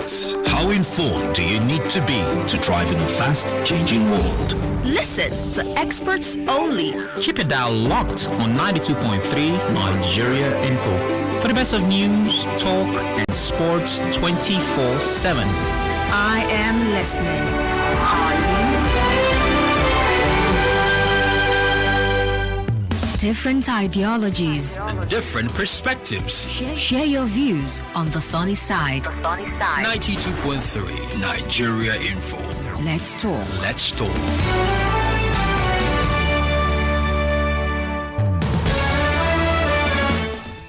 Insights. How informed do you need to be to thrive in a fast-changing world? Listen to experts only. Keep it dial locked on 92.3 Nigeria Info for the best of news, talk, and sports 24/7. I am listening. Are you? Different ideologies And different perspectives. Share your views on the sunny side. 92.3 Nigeria Info. Let's talk. Let's talk.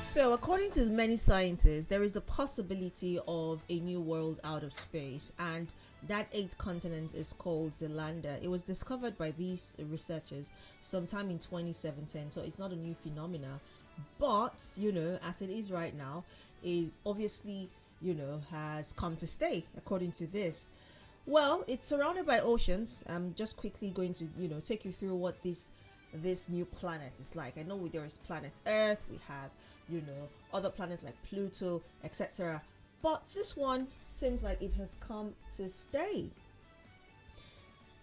So, according to many scientists, there is the possibility of a new world out of space, and that eighth continent is called Zelanda. It was discovered by these researchers sometime in 2017, so it's not a new phenomena. But, as it is right now, it obviously, has come to stay, according to this. Well, it's surrounded by oceans. I'm just quickly going to, take you through what this new planet is like. I know there is planet Earth, we have other planets like Pluto, etc. But this one seems like it has come to stay.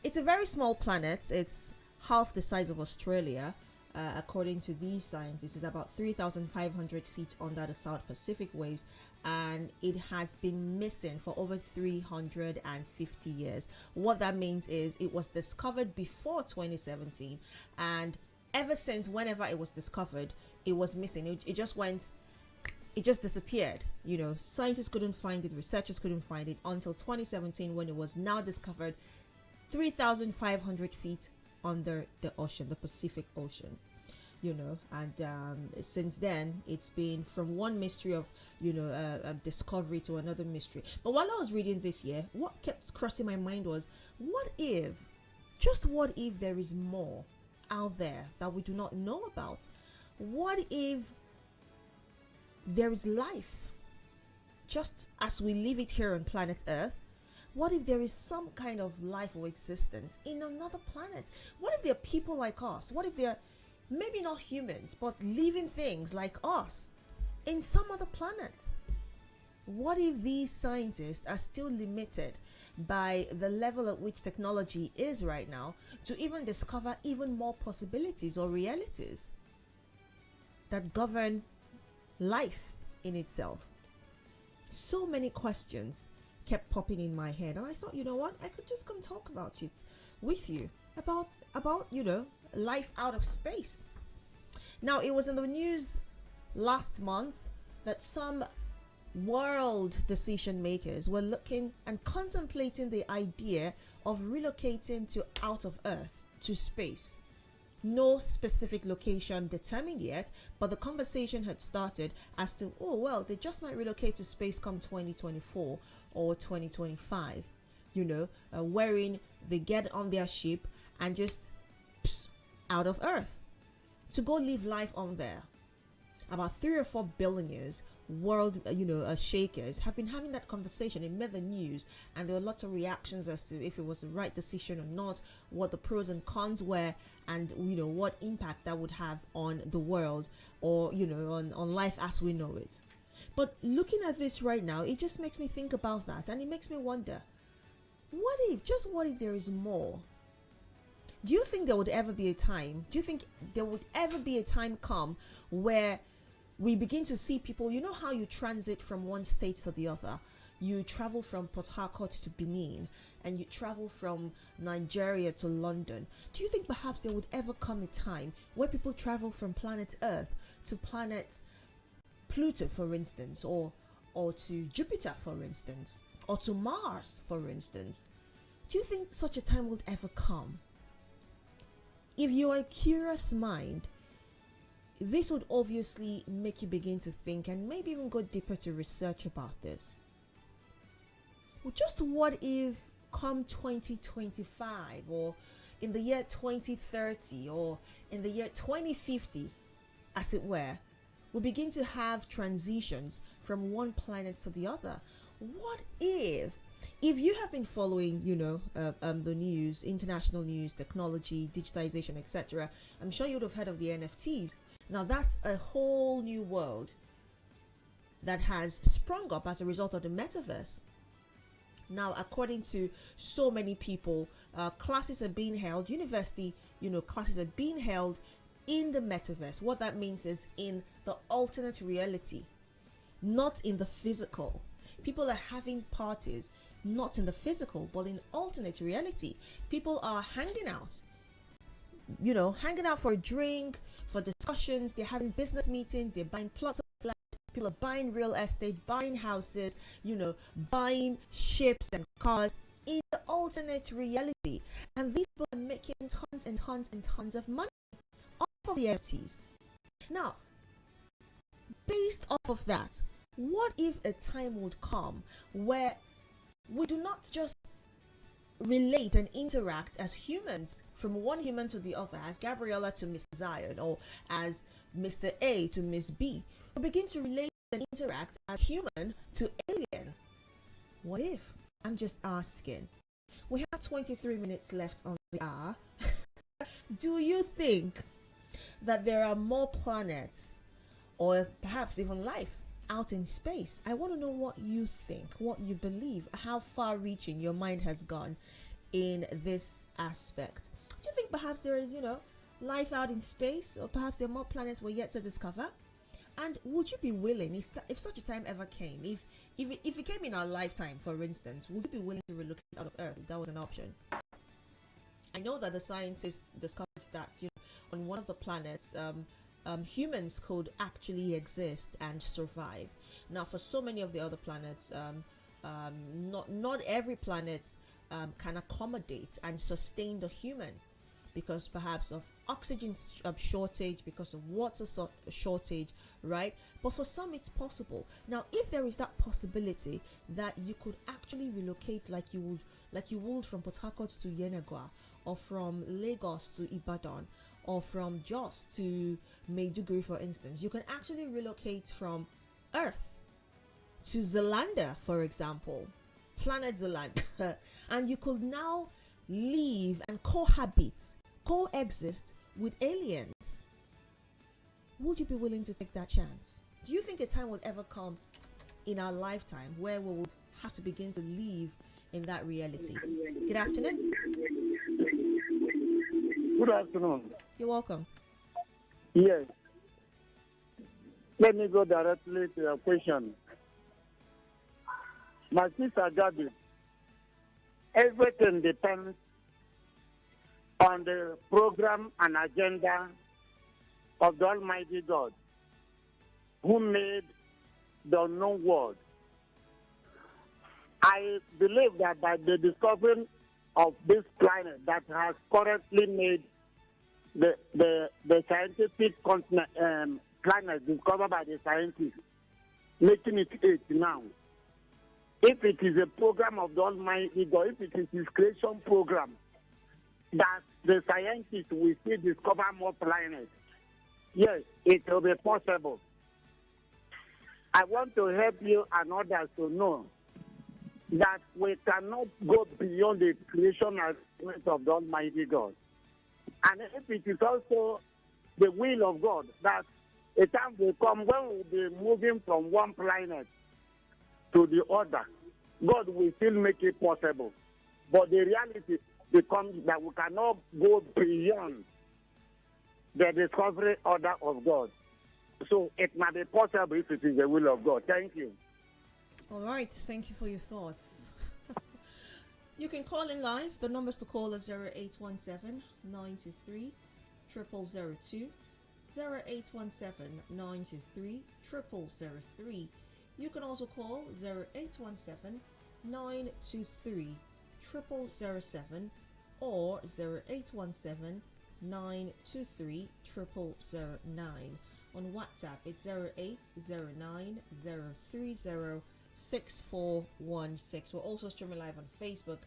It's a very small planet. It's half the size of Australia, according to these scientists. It's about 3,500 feet under the South Pacific waves, and it has been missing for over 350 years. What that means is it was discovered before 2017, and ever since whenever it was discovered, it was missing. It just disappeared. Scientists couldn't find it, researchers couldn't find it until 2017, when it was now discovered 3,500 feet under the ocean, the Pacific Ocean. And since then it's been from one mystery of discovery to another mystery. But while I was reading this year, what kept crossing my mind was, what if there is more out there that we do not know about? What if there is life just as we live it here on planet Earth? What if there is some kind of life or existence in another planet? What if there are people like us? What if they're maybe not humans, but living things like us in some other planets? What if these scientists are still limited by the level at which technology is right now to even discover even more possibilities or realities that govern life in itself? So many questions kept popping in my head, and I thought, you know what, I could just come talk about it with you about life out of space. Now, it was in the news last month that some world decision makers were looking and contemplating the idea of relocating to out of Earth, to space. No specific location determined yet, but the conversation had started as to, they just might relocate to space come 2024 or 2025, wherein they get on their ship and just out of Earth to go live life on there. About 3 or 4 billionaires, world shakers, have been having that conversation. It made the news, and there were lots of reactions as to if it was the right decision or not, what the pros and cons were, and what impact that would have on the world, or on life as we know it. But looking at this right now, it just makes me think about that, and it makes me wonder, what if there is more? Do you think there would ever be a time? Do you think there would ever be a time come where we begin to see people, how you transit from one state to the other? You travel from Port Harcourt to Benin, and you travel from Nigeria to London. Do you think perhaps there would ever come a time where people travel from planet Earth to planet Pluto, for instance, or to Jupiter, for instance, or to Mars, for instance? Do you think such a time would ever come? If you're a curious mind, this would obviously make you begin to think and maybe even go deeper to research about this. Well, just what if come 2025, or in the year 2030, or in the year 2050, as it were, we begin to have transitions from one planet to the other? What if you have been following, the news, international news, technology, digitization, etc., I'm sure you would have heard of the NFTs. Now, that's a whole new world that has sprung up as a result of the metaverse. Now, according to so many people, classes are being held, university, classes are being held in the metaverse. What that means is in the alternate reality, not in the physical. People are having parties, not in the physical, but in alternate reality. People are hanging out, hanging out for a drink, for discussions. They're having business meetings. They're buying plots of land. People are buying real estate, buying houses, buying ships and cars in the alternate reality. And these people are making tons and tons and tons of money off of the NFTs. Now, based off of that, what if a time would come where we do not just relate and interact as humans, from one human to the other, as Gabriella to Mr. Zion, or as Mr. A to Miss B? We begin to relate and interact as human to alien. What if? I'm just asking. We have 23 minutes left on the hour. Do you think that there are more planets, or perhaps even life, out in space? I want to know what you think, what you believe, how far reaching your mind has gone in this aspect. Do you think perhaps there is, life out in space, or perhaps there are more planets we're yet to discover? And would you be willing, if such a time ever came, if it came in our lifetime, for instance, would you be willing to relocate out of Earth if that was an option? I know that the scientists discovered that on one of the planets, humans could actually exist and survive. Now, for so many of the other planets, not every planet can accommodate and sustain the human, because perhaps of oxygen shortage, because of water shortage, right? But for some, it's possible. Now, if there is that possibility that you could actually relocate like you would from Port Harcourt to Yenagoa, or from Lagos to Ibadan, or from Jos to Maiduguri, for instance, you can actually relocate from Earth to Zalanda, for example, planet Zalanda, and you could now live and coexist with aliens. Would you be willing to take that chance? Do you think a time will ever come in our lifetime where we would have to begin to live in that reality? Good afternoon. Good afternoon. You're welcome. Yes. Let me go directly to your question. My sister Gabi, everything depends on the program and agenda of the Almighty God, who made the unknown world. I believe that by the discovery of this planet that has currently made the scientific planet discovered by the scientists, making it 8 now. If it is a program of the Almighty God, if it is His creation program, that the scientists will still discover more planets, yes, it will be possible. I want to help you and others to know that we cannot go beyond the creation aspect of the Almighty God. And if it is also the will of God that a time will come when we'll be moving from one planet to the other, God will still make it possible. But the reality becomes that we cannot go beyond the discovery order of God. So it might be possible if it is the will of God. Thank you. All right. Thank you for your thoughts. You can call in live. The numbers to call is 0817 923 0002, 0817 923 0003. You can also call 0817 923 0007 or 0817 923 0009. On WhatsApp, it's 0809 030 6416. We're also streaming live on Facebook,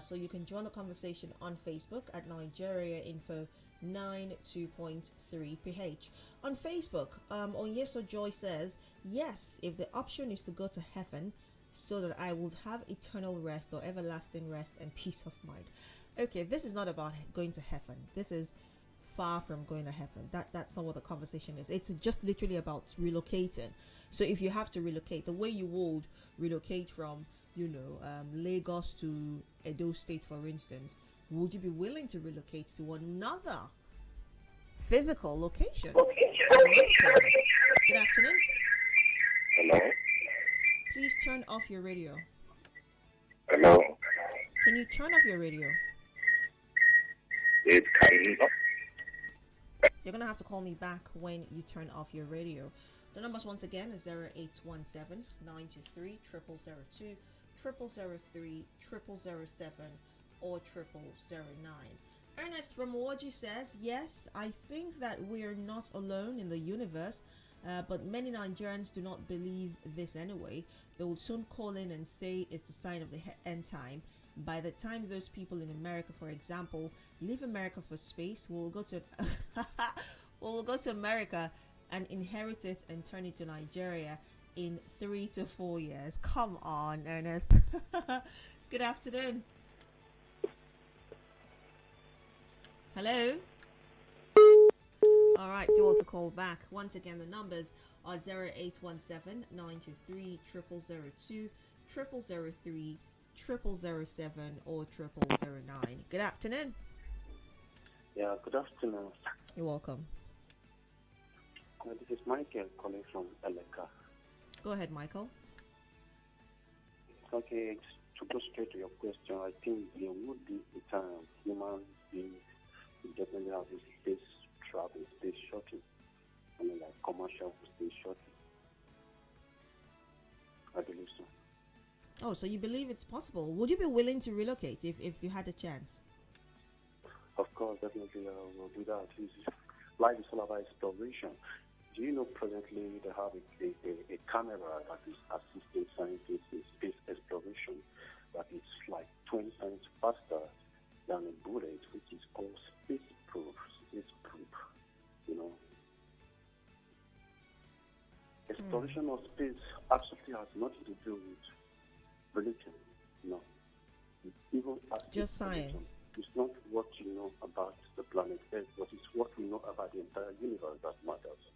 so you can join the conversation on Facebook at Nigeria Info 92.3 PH. On Facebook, Onyeso Joy says, yes, if the option is to go to heaven so that I would have eternal rest or everlasting rest and peace of mind. Okay, this is not about going to heaven. This is far from going to heaven. That's not what the conversation is. It's just literally about relocating. So if you have to relocate, the way you would relocate from Lagos to Edo State, for instance, would you be willing to relocate to another physical location? Good afternoon. Hello. Please turn off your radio. Hello. Can you turn off your radio? It's Karim. You're going to have to call me back when you turn off your radio. The numbers once again is 0817 923 0002, 0003 0007, or 0009. Ernest from Oji says, yes, I think that we're not alone in the universe, but many Nigerians do not believe this anyway. They will soon call in and say it's a sign of the end time. By the time those people in America, for example, leave America for space, we'll go to we'll go to America and inherit it and turn it to Nigeria in 3 to 4 years. Come on, Ernest. Good afternoon. Hello. All right, do all to call back. Once again, the numbers are 0817 923 0002, 0003 0007, or 0009. Good afternoon. Yeah, good afternoon. You're welcome. This is Michael calling from Eleka. Go ahead, Michael. Okay, to go straight to your question, I think there would be a time human beings will definitely have this space travel, space shuttle, like commercial space shuttle. I believe so. Oh, so you believe it's possible? Would you be willing to relocate if you had a chance? Of course, definitely I will do that. Life is all about exploration. Do you know presently they have a camera that is assisting scientists in space exploration that is like 20 times faster than a bullet, which is called space proof. Exploration of space absolutely has nothing to do with religion. No. Even just science. It's not what you know about the planet Earth, but it's what we know about the entire universe that matters.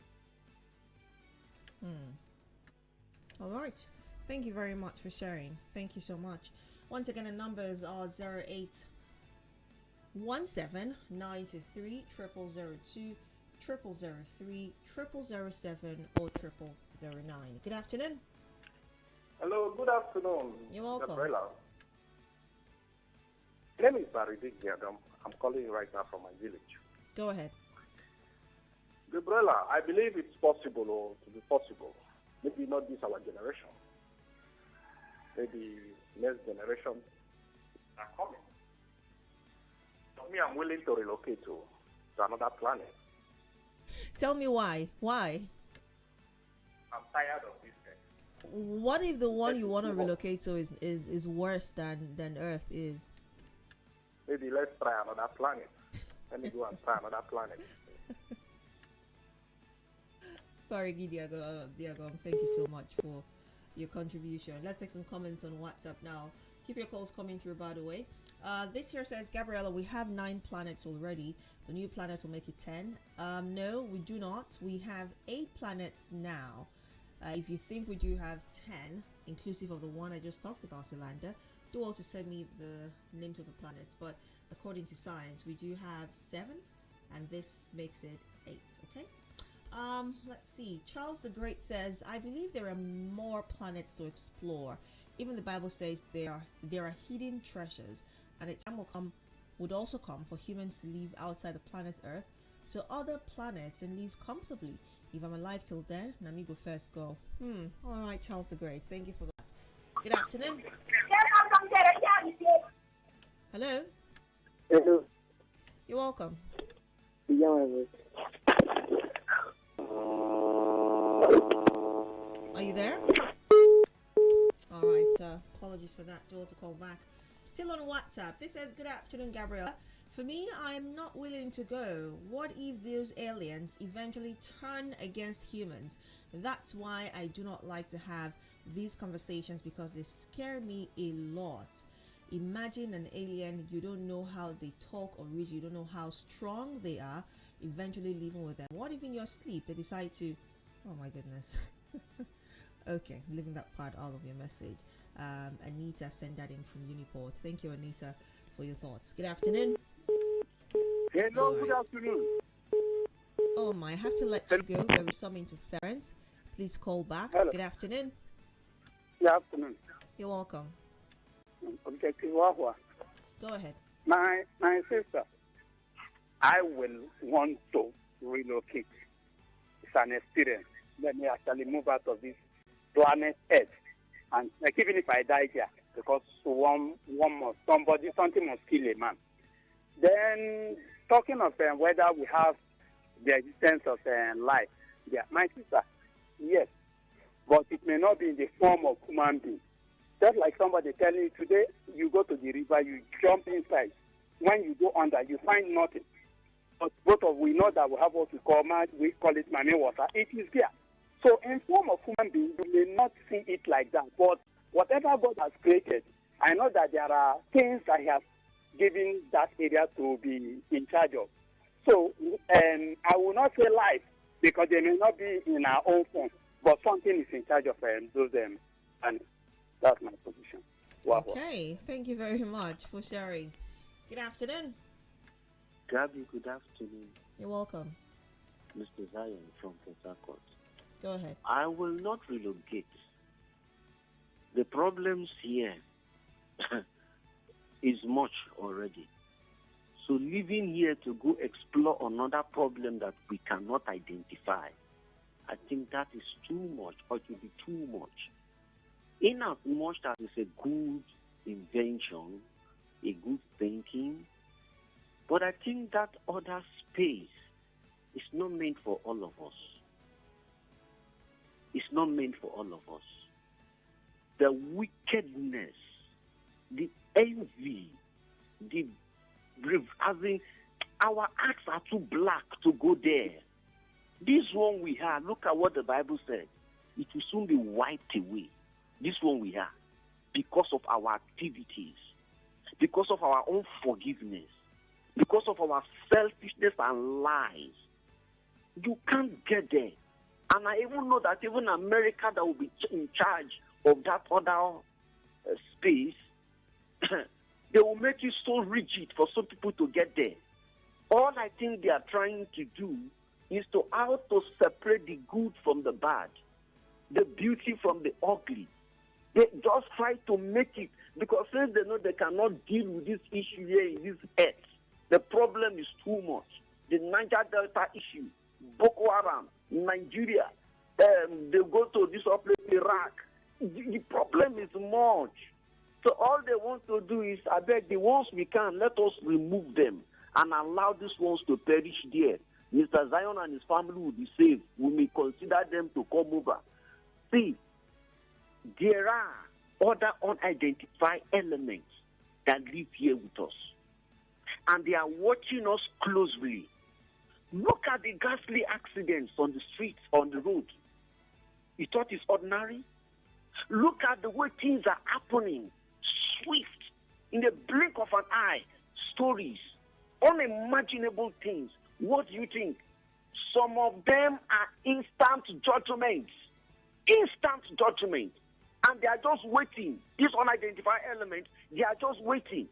All right. Thank you very much for sharing. Thank you so much. Once again, the numbers are 0817 923 0002, 0003 0007, or 0009. Good afternoon. Hello, good afternoon. You're welcome. Gabriella. My name is Barry Digyadam. I'm calling you right now from my village. Go ahead. Gabriella, I believe it's possible or to be possible. Maybe not this our generation. Maybe next generation are coming. For me, I'm willing to relocate to another planet. Tell me why. Why? I'm tired of this thing. What if the one you want to relocate to is worse than Earth is? Maybe let's try another planet. Let me go and try another planet. Barigi Diagom, thank you so much for your contribution. Let's take some comments on WhatsApp now. Keep your calls coming through, by the way. This here says, Gabriella, we have 9 planets already. The new planet will make it 10. No, we do not. We have 8 planets now. If you think we do have 10, inclusive of the one I just talked about, Zelanda, do also send me the names of the planets. But according to science, we do have 7, and this makes it 8. Okay. Let's see. Charles the Great says, I believe there are more planets to explore. Even the Bible says there are hidden treasures, and a time would also come for humans to live outside the planet Earth to other planets and live comfortably. If I'm alive till then, Namigo first go. All right, Charles the Great. Thank you for that. Good afternoon. Hello. Hello. You're welcome. Yeah, Are you there? All right. Apologies for that. Do to call back. Still on WhatsApp. This says, good afternoon, Gabriella. For me, I'm not willing to go. What if those aliens eventually turn against humans? That's why I do not like to have these conversations, because they scare me a lot. Imagine an alien, you don't know how they talk or read, you don't know how strong they are, eventually living with them. What if in your sleep they decide to... Oh my goodness. Okay, leaving that part out of your message. Anita sent that in from Uniport. Thank you, Anita, for your thoughts. Good afternoon. Hello, good afternoon. Oh my, I have to let you go. There is some interference. Please call back. Hello. Good afternoon. Good afternoon. You're welcome. Objective Wahwa. Go ahead. My sister, I will want to relocate. It's an experience. Let me actually move out of this planet Earth. And like, even if I die here, because something must kill a man. Then, talking of whether we have the existence of life, yeah, my sister, yes, but it may not be in the form of human being. Just like somebody telling you today, you go to the river, you jump inside. When you go under, you find nothing. But we know that we have what we call it money water. It is there. So in form of human being, you may not see it like that. But whatever God has created, I know that there are things that He has given that area to be in charge of. So I will not say life because they may not be in our own form, but something is in charge of those and that's my position. Wow. Okay, thank you very much for sharing. Good afternoon. Gabby, good afternoon. You're welcome. Mr. Zion from Port Harcourt. Go ahead. I will not relocate. The problems here is much already. So leaving here to go explore another problem that we cannot identify, I think that is too much, or it will be too much. In as much as it's a good invention, a good thinking, but I think that other space is not meant for all of us. It's not meant for all of us. The wickedness, the envy, having our acts are too black to go there. This one we have, look at what the Bible said. It will soon be wiped away. This one we have, because of our activities, because of our unforgiveness, because of our selfishness and lies. You can't get there. And I even know that even America that will be in charge of that other space, they will make it so rigid for some people to get there. All I think they are trying to do is to how to separate the good from the bad, the beauty from the ugly. They just try to make it, because since they know they cannot deal with this issue here in this earth, the problem is too much. The Niger Delta issue, Boko Haram, Nigeria, they go to this place, Iraq. The problem is much. So all they want to do is, I beg, the ones we can, let us remove them and allow these ones to perish there. Mr. Zion and his family will be saved. We may consider them to come over. See, there are other unidentified elements that live here with us. And they are watching us closely. Look at the ghastly accidents on the streets, on the road. You thought it's ordinary? Look at the way things are happening. Swift, in the blink of an eye, stories, unimaginable things. What do you think? Some of them are instant judgments. Instant judgment. And they are just waiting. These unidentified elements, they are just waiting.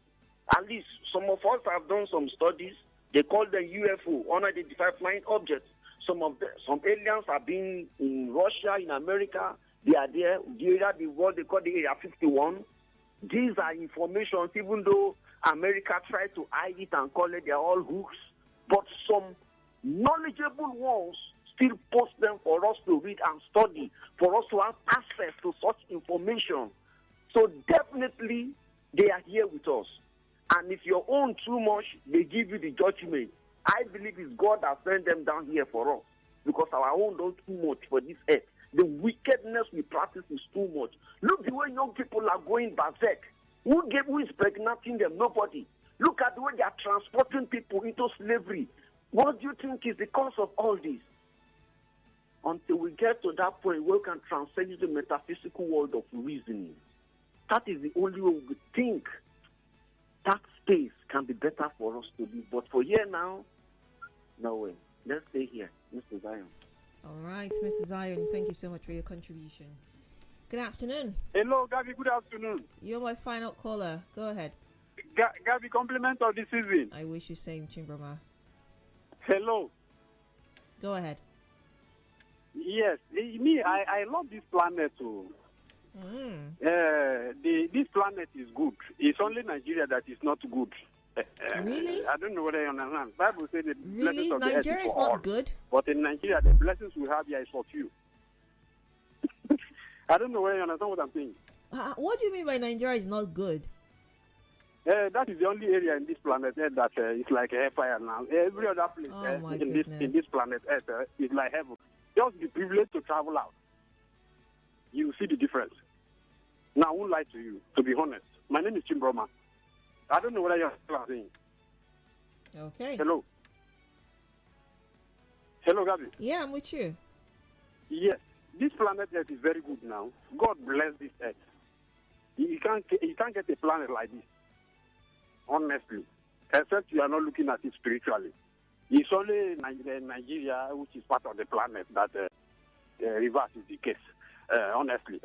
At least some of us have done some studies. They call them UFO, unidentified flying objects. Some aliens have been in Russia, in America. They are there. What they call the Area 51. These are informations, even though America tried to hide it and call it, they are all hooks. But some knowledgeable ones still post them for us to read and study, for us to have access to such information. So definitely, they are here with us. And if you own too much, they give you the judgment. I believe it's God that sent them down here for us, because our own don't too much for this earth. The wickedness we practice is too much. Look the way young people are going berserk. Who is impregnating them? Nobody. Look at the way they are transporting people into slavery. What do you think is the cause of all this? Until we get to that point where we can transcend into the metaphysical world of reasoning, that is the only way we think that space can be better for us to live. But for here now, no way. Let's stay here, Mr. Zion. All right, Mr. Zion, thank you so much for your contribution. Good afternoon. Hello, Gabby. Good afternoon. You're my final caller. Go ahead. Gabby, compliment of the season. I wish you same, Chimbroma. Hello. Go ahead. Yes, I love this planet too. This planet is good. It's only Nigeria that is not good. Really? I don't know whether you understand. Bible says the Really? blessings of Nigeria the earth is is for all. not good? But in Nigeria, the blessings we have here is for few. I don't know whether you understand what I'm saying. What do you mean by Nigeria is not good? That is the only area in this planet Earth that is like hellfire now. Every other place in this planet Earth is like heaven. Just be privileged to travel out. You see the difference. Now, I won't lie to you, to be honest. My name is Chimbroma. I don't know whether you're saying. Okay. Hello. Hello, Gabby. Yeah, I'm with you. Yes. This planet Earth is very good now. God bless this Earth. You can't get a planet like this, honestly, except you are not looking at it spiritually. It's only Nigeria, which is part of the planet, that reverse is the case. Honestly.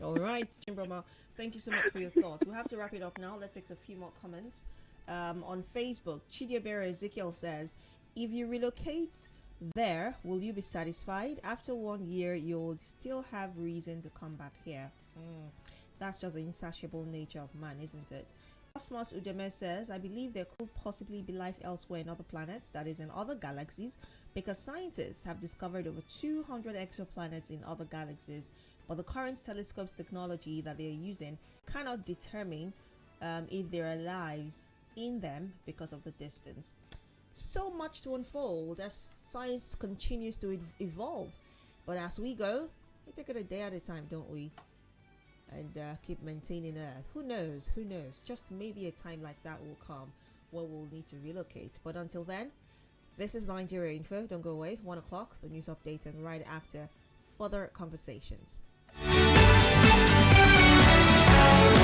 All right, Chimbroma. Thank you so much for your thoughts. We'll have to wrap it up now. Let's take a few more comments. On Facebook, Chidiabera Ezekiel says, if you relocate there, will you be satisfied? After 1 year, you'll still have reason to come back here. That's just the insatiable nature of man, isn't it? Cosmos Udeme says, I believe there could possibly be life elsewhere in other planets, that is in other galaxies, because scientists have discovered over 200 exoplanets in other galaxies, but the current telescope's technology that they are using cannot determine if there are lives in them because of the distance. So much to unfold as science continues to evolve. But as we go, we take it a day at a time, don't we? And keep maintaining Earth. Who knows? Just maybe a time like that will come where we'll need to relocate. But until then, this is Nigeria Info. Don't go away. 1 o'clock, the news update, and right after, further conversations.